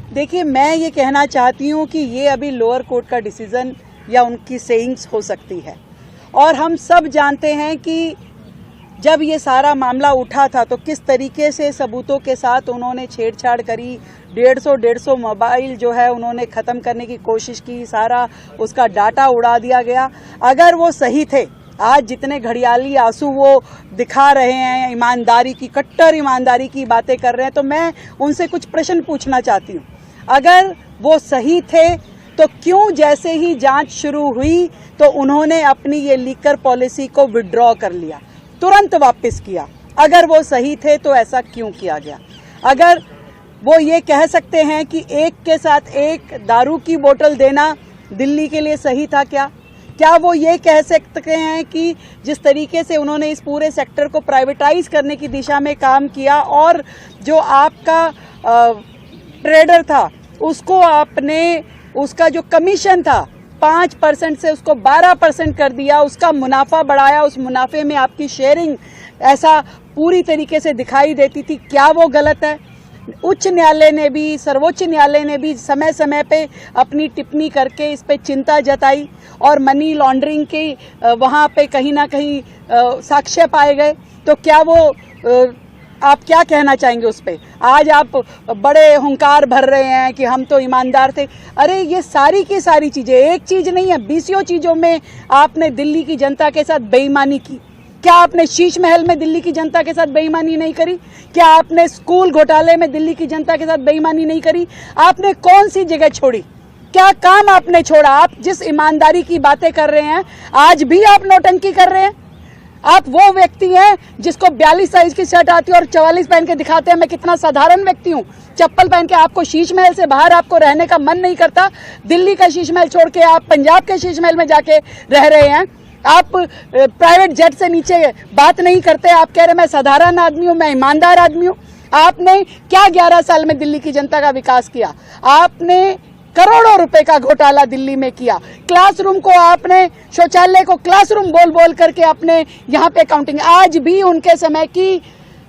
देखिए, मैं ये कहना चाहती हूँ कि ये अभी लोअर कोर्ट का डिसीजन या उनकी सेइंग्स हो सकती है, और हम सब जानते हैं कि जब ये सारा मामला उठा था तो किस तरीके से सबूतों के साथ उन्होंने छेड़छाड़ करी। 150 मोबाइल जो है उन्होंने ख़त्म करने की कोशिश की, सारा उसका डाटा उड़ा दिया गया। अगर वो सही थे, आज जितने घड़ियाली आंसू वो दिखा रहे हैं, ईमानदारी की, कट्टर ईमानदारी की बातें कर रहे हैं, तो मैं उनसे कुछ प्रश्न पूछना चाहती हूँ। अगर वो सही थे तो क्यों जैसे ही जांच शुरू हुई तो उन्होंने अपनी ये लीकर पॉलिसी को विड्रॉ कर लिया, तुरंत वापस किया? अगर वो सही थे तो ऐसा क्यों किया गया? अगर वो ये कह सकते हैं कि एक के साथ एक दारू की बोतल देना दिल्ली के लिए सही था क्या वो ये कह सकते हैं कि जिस तरीके से उन्होंने इस पूरे सेक्टर को प्राइवेटाइज करने की दिशा में काम किया और जो आपका ट्रेडर था उसको आपने, उसका जो कमीशन था 5% से उसको 12% कर दिया, उसका मुनाफा बढ़ाया, उस मुनाफे में आपकी शेयरिंग ऐसा पूरी तरीके से दिखाई देती थी, क्या वो गलत है? उच्च न्यायालय ने भी, सर्वोच्च न्यायालय ने भी समय समय पे अपनी टिप्पणी करके इस पे चिंता जताई और मनी लॉन्ड्रिंग के वहाँ पे कहीं ना कहीं साक्ष्य पाए गए। तो क्या वो आप क्या कहना चाहेंगे उस पे? आज आप बड़े हुंकार भर रहे हैं कि हम तो ईमानदार थे। अरे ये सारी की सारी चीजें, एक चीज नहीं है, 20 चीजों में आपने दिल्ली की जनता के साथ बेईमानी की। क्या आपने शीश महल में दिल्ली की जनता के साथ बेईमानी नहीं करी? क्या आपने स्कूल घोटाले में दिल्ली की जनता के साथ बेईमानी नहीं करी? आपने कौन सी जगह छोड़ी? क्या काम आपने छोड़ा? आप जिस ईमानदारी की बातें कर रहे हैं, आज भी आप नौटंकी कर रहे हैं। आप वो व्यक्ति हैं जिसको 42 साइज की शर्ट आती है और 44 पहन के दिखाते हैं मैं कितना साधारण व्यक्ति हूँ। चप्पल पहन के आपको शीश महल से बाहर आपको रहने का मन नहीं करता। दिल्ली का शीश महल छोड़ के आप पंजाब के शीश महल में जाके रह रहे हैं। आप प्राइवेट जेट से नीचे बात नहीं करते। आप कह रहे मैं साधारण आदमी हूँ, मैं ईमानदार आदमी हूँ। आपने क्या 11 साल में दिल्ली की जनता का विकास किया? आपने करोड़ों रुपए का घोटाला दिल्ली में किया। क्लासरूम को आपने, शौचालय को क्लासरूम बोल बोल करके आपने यहाँ पे काउंटिंग। आज भी उनके समय की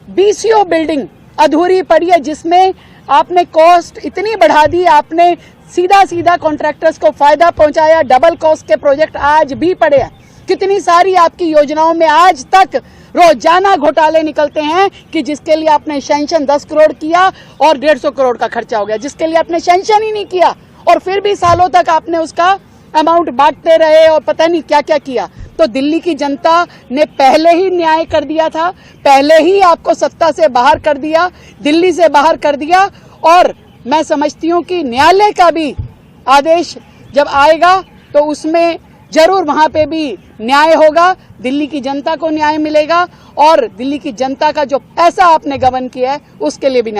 BCO बिल्डिंग अधूरी पड़ी है जिसमें आपने कॉस्ट इतनी बढ़ा दी, आपने सीधा कॉन्ट्रैक्टर्स को फायदा पहुंचाया। डबल कॉस्ट के प्रोजेक्ट आज भी पड़े हैं। कितनी सारी आपकी योजनाओं में आज तक रोजाना घोटाले निकलते हैं कि जिसके लिए आपने सैंक्शन 10 करोड़ किया और 150 करोड़ का खर्चा हो गया, जिसके लिए आपने सैंक्शन ही नहीं किया और फिर भी सालों तक आपने उसका अमाउंट बांटते रहे और पता नहीं क्या क्या किया। तो दिल्ली की जनता ने पहले ही न्याय कर दिया था, पहले ही आपको सत्ता से बाहर कर दिया, दिल्ली से बाहर कर दिया। और मैं समझती हूँ कि न्यायालय का भी आदेश जब आएगा तो उसमें जरूर वहां पे भी न्याय होगा, दिल्ली की जनता को न्याय मिलेगा और दिल्ली की जनता का जो पैसा आपने गबन किया है उसके लिए भी न्याय।